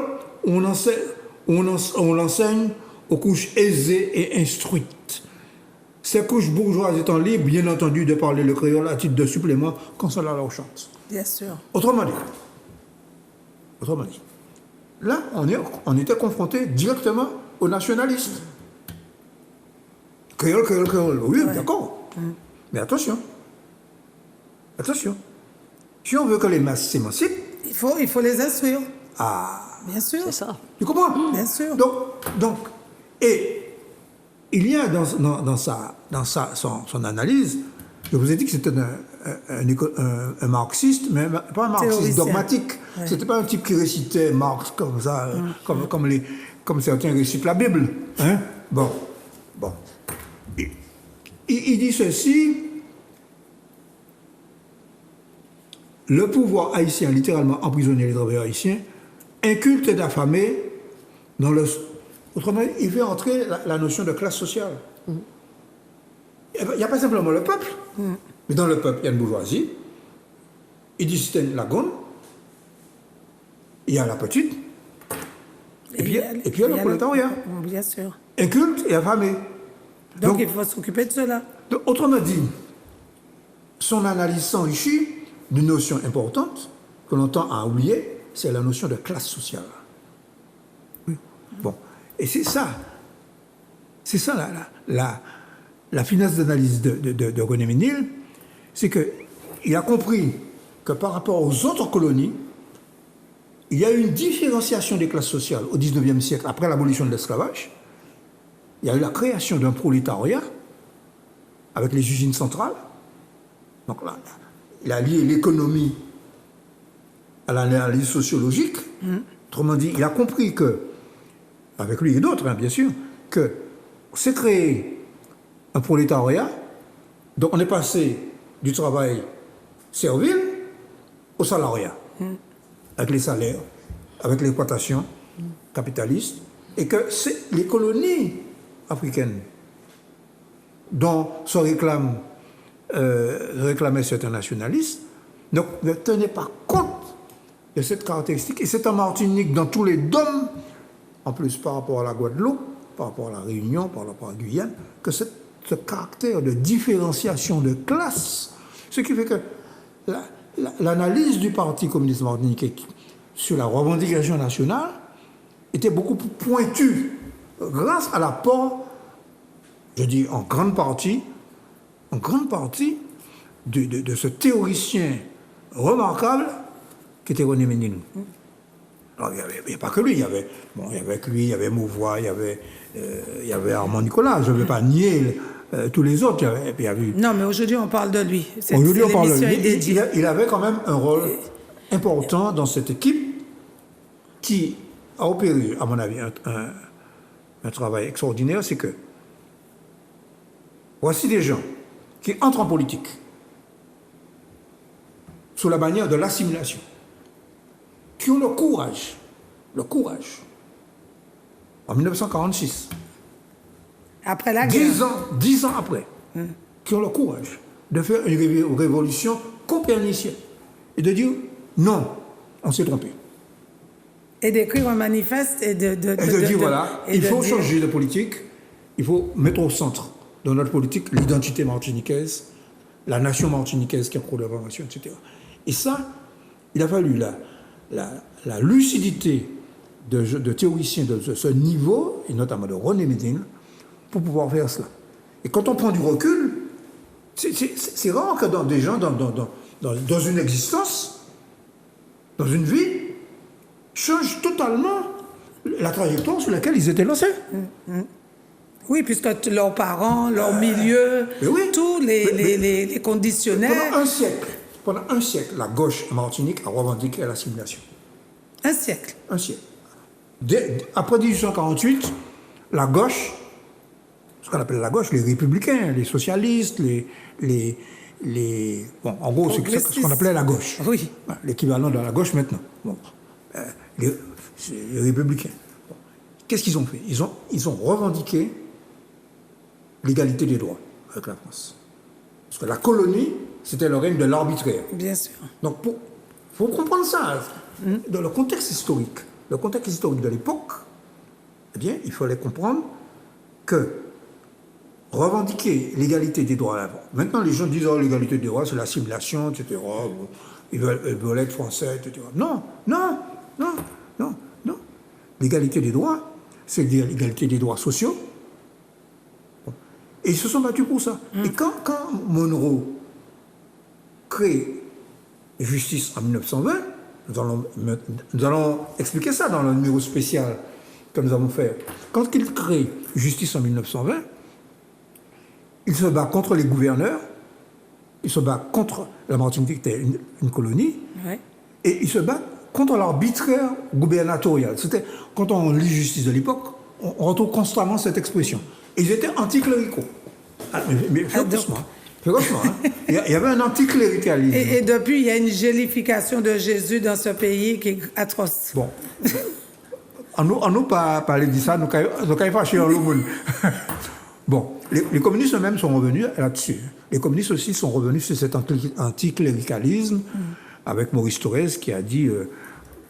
où on l'enseigne aux couches aisées et instruites. Ces couches bourgeoises étant libres, bien entendu, de parler le créole à titre de supplément quand cela leur chante. Bien sûr. Autrement dit, là, on était confronté directement aux nationalistes. Créole, oui, d'accord. Mais attention. Si on veut que les masses s'émancipent, Il faut les instruire, ah, bien sûr. C'est ça. tu comprends? Bien sûr. Donc, et il y a dans son analyse, je vous ai dit que c'était un marxiste, mais pas un marxiste Théoricien. dogmatique. Ouais. C'était pas un type qui récitait Marx comme ça, comme certains récitent la Bible. Hein? Bon. Il dit ceci: le pouvoir haïtien a littéralement emprisonné les travailleurs haïtiens, incultes et affamés, dans le... Autrement, il fait entrer la notion de classe sociale. Il n'y a pas simplement le peuple, mais dans le peuple, il y a une bourgeoisie, il distingue la grande, il y a la petite, et puis il y a le prolétariat, Bien sûr. inculte et affamé. Donc, il faut s'occuper de cela. Donc, autrement dit, son analyse s'enrichit d'une notion importante que l'on tend à oublier, c'est la notion de classe sociale. Oui. Bon, et c'est ça la finesse d'analyse de René Ménil, c'est qu'il a compris que par rapport aux autres colonies, il y a eu une différenciation des classes sociales au XIXe siècle, après l'abolition de l'esclavage. Il y a eu la création d'un prolétariat avec les usines centrales. Donc là, il a lié l'économie à l'analyse sociologique. Autrement dit, il a compris que, avec lui et d'autres, hein, bien sûr, que s'est créé un prolétariat. Donc on est passé du travail servile au salariat, avec les salaires, avec l'exploitation capitaliste, et que c'est les colonies africaines dont se réclamaient certains nationalistes, donc ne tenaient pas compte de cette caractéristique. Et c'est en Martinique, dans tous les dômes, en plus par rapport à la Guadeloupe, par rapport à la Réunion, par rapport à la Guyane, que ce caractère de différenciation de classe, ce qui fait que l'analyse du Parti communiste martiniquais sur la revendication nationale était beaucoup plus pointue grâce à l'apport, je dis en grande partie, de ce théoricien remarquable qui était René Ménil. Alors, il n'y avait pas que lui, il y avait lui, il y avait Mauvois, il y avait Armand Nicolas, je ne vais pas nier tous les autres. Il y avait Non, mais aujourd'hui, on parle de lui. Aujourd'hui, on parle de lui. Il avait quand même un rôle important dans cette équipe qui a opéré, à mon avis, un travail extraordinaire. C'est que voici des gens qui entrent en politique sous la bannière de l'assimilation, qui ont le courage, en 1946, après la guerre, 10 ans après, qui ont le courage de faire une révolution copernicienne et de dire non, on s'est trompé. et d'écrire un manifeste et de dire voilà, il faut changer de politique, il faut mettre au centre de notre politique l'identité martiniquaise, la nation martiniquaise qui a cours de formation, etc. Et ça, il a fallu la lucidité de théoriciens de ce niveau, et notamment de René Ménil, pour pouvoir faire cela. Et quand on prend du recul, c'est rare que des gens dans une existence, dans une vie, changent totalement la trajectoire sur laquelle ils étaient lancés. Oui, puisque leurs parents, leur milieu, tous les conditionnels. Pendant un siècle, la gauche martinique a revendiqué l'assimilation. Un siècle. Après 1848, la gauche, ce qu'on appelle la gauche, les républicains, les socialistes, bon, en gros, c'est ce qu'on appelait la gauche. Oui. L'équivalent de la gauche maintenant. Bon, les républicains. Bon. Qu'est-ce qu'ils ont fait ? Ils ont revendiqué l'égalité des droits avec la France. Parce que la colonie, c'était le règne de l'arbitraire. Bien sûr. Donc, il faut comprendre ça. Dans le contexte historique de l'époque, eh bien, il fallait comprendre que revendiquer l'égalité des droits. Maintenant, les gens disent oh, l'égalité des droits, c'est l'assimilation, etc. Ils veulent être français, etc. Non. L'égalité des droits, c'est l'égalité des droits sociaux. Et ils se sont battus pour ça. Et quand Monroe crée justice en 1920, nous allons expliquer ça dans le numéro spécial que nous avons fait. Quand il crée justice en 1920, il se bat contre les gouverneurs, il se bat contre la Martinique qui était une colonie, et il se bat contre l'arbitraire gouvernatorial. C'était, quand on lit justice de l'époque, on retrouve constamment cette expression. Et ils étaient anticléricaux. Mais franchement, il y avait un anticléricalisme. Et depuis, il y a une gélification de Jésus dans ce pays qui est atroce. Bon. On nous pas parler de ça, nous avons fâché dans le monde. Bon, les communistes eux-mêmes sont revenus là-dessus. Les communistes aussi sont revenus sur cet anticléricalisme, avec Maurice Thorez qui a dit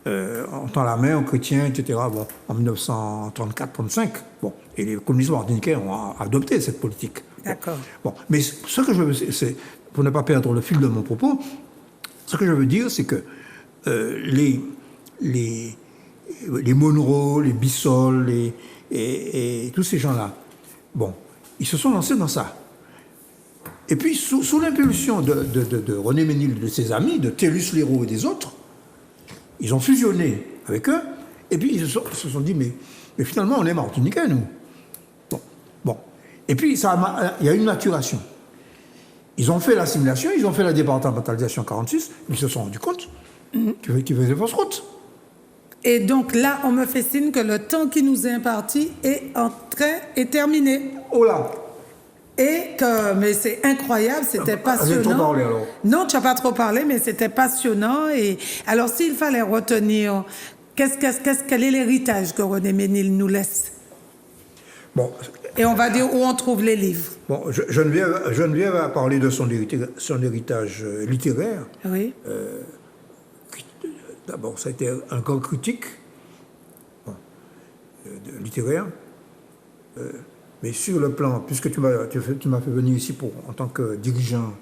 on tend la main aux chrétiens, etc. Bon, en 1934-35. Bon, et les communistes martiniquais ont adopté cette politique. D'accord. Bon, mais ce que je veux, c'est pour ne pas perdre le fil de mon propos, ce que je veux dire, c'est que les Monroe, les Bissol, et tous ces gens-là, bon, ils se sont lancés dans ça. Et puis, sous l'impulsion de René Ménil, de ses amis, de Tellus Léraud et des autres, ils ont fusionné avec eux. Et puis, ils se sont dit, mais finalement, on est martiniquais, nous. Bon. Et puis, il y a eu une maturation. Ils ont fait l'assimilation, ils ont fait la départementalisation 46, ils se sont rendus compte qu'ils faisaient fausse route. Et donc là, on me fait signe que le temps qui nous est imparti est terminé. Oh là! Mais c'est incroyable, c'était passionnant. J'ai trop parlé alors. Non, tu n'as pas trop parlé, mais c'était passionnant. Et alors, s'il fallait retenir, quel est l'héritage que René Ménil nous laisse? Bon. Et on va dire où on trouve les livres. Bon, Geneviève a parlé de son héritage littéraire. Oui. D'abord, ça a été un grand critique littéraire. Mais sur le plan, puisque tu m'as fait venir ici en tant que dirigeant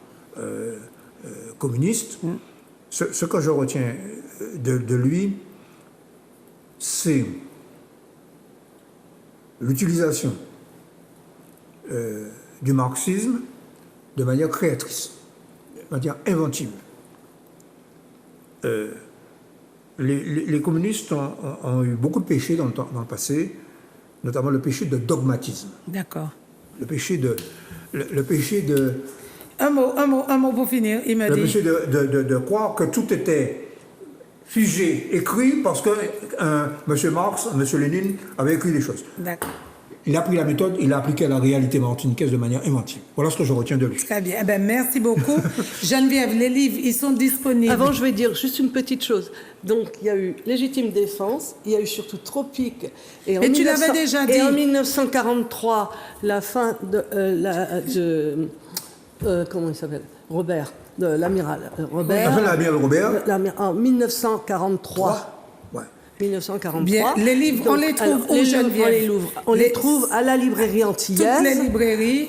communiste, ce que je retiens de lui, c'est l'utilisation du marxisme de manière créatrice, de manière inventive. Les communistes ont eu beaucoup de péchés dans le passé, notamment le péché de dogmatisme. D'accord. Le péché de... Un mot pour finir, il m'a dit. Le péché de croire que tout était figé, écrit, parce que M. Marx, M. Lénine avaient écrit des choses. D'accord. Il a pris la méthode, il l'a appliquée à la réalité martiniquaise de manière inventive. Voilà ce que je retiens de lui. Très bien. Eh ben, merci beaucoup. Geneviève, les livres, ils sont disponibles. Avant, je vais dire juste une petite chose. Donc, il y a eu Légitime Défense, il y a eu surtout Tropique. Et tu l'avais déjà dit. Et en 1943, la fin comment il s'appelle? Robert, de l'amiral Robert. La fin de l'amiral Robert. En 1943. 1943. Bien, les livres, on les trouve où, Geneviève? On les trouve à la librairie antillaise.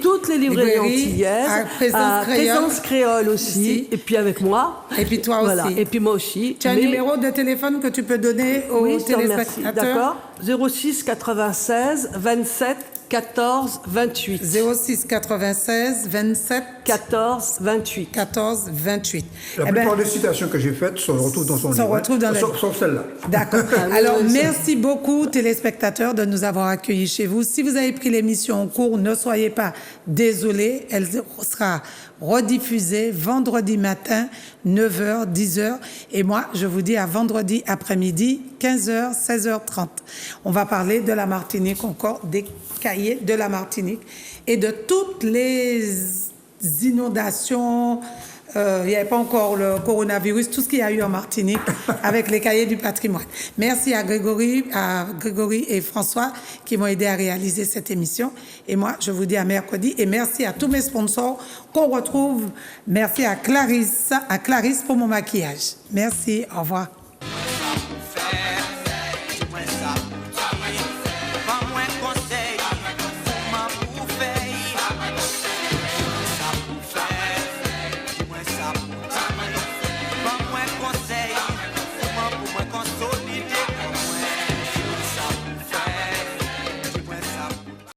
Toutes les librairies antillaises. À Présence Créole aussi. Et puis avec moi. Et puis toi aussi. Et puis moi aussi. Tu as un numéro de téléphone que tu peux donner aux téléspectateurs? D'accord. 06 96 27 14 28. 06 96 27 14 28. 14 28. La plupart des citations que j'ai faites se retrouvent dans son livre. Sauf celle-là. D'accord. Alors, merci beaucoup, téléspectateurs, de nous avoir accueillis chez vous. Si vous avez pris l'émission en cours, ne soyez pas désolés. Elle sera rediffusée vendredi matin, 9h, 10h. Et moi, je vous dis à vendredi après-midi, 15h, 16h30. On va parler de la Martinique encore, des cahiers de la Martinique et de toutes les inondations. Il n'y avait pas encore le coronavirus, tout ce qu'il y a eu en Martinique avec les cahiers du patrimoine. Merci à Grégory et François qui m'ont aidé à réaliser cette émission. Et moi, je vous dis à mercredi. Et merci à tous mes sponsors qu'on retrouve. Merci à Clarisse pour mon maquillage. Merci, au revoir.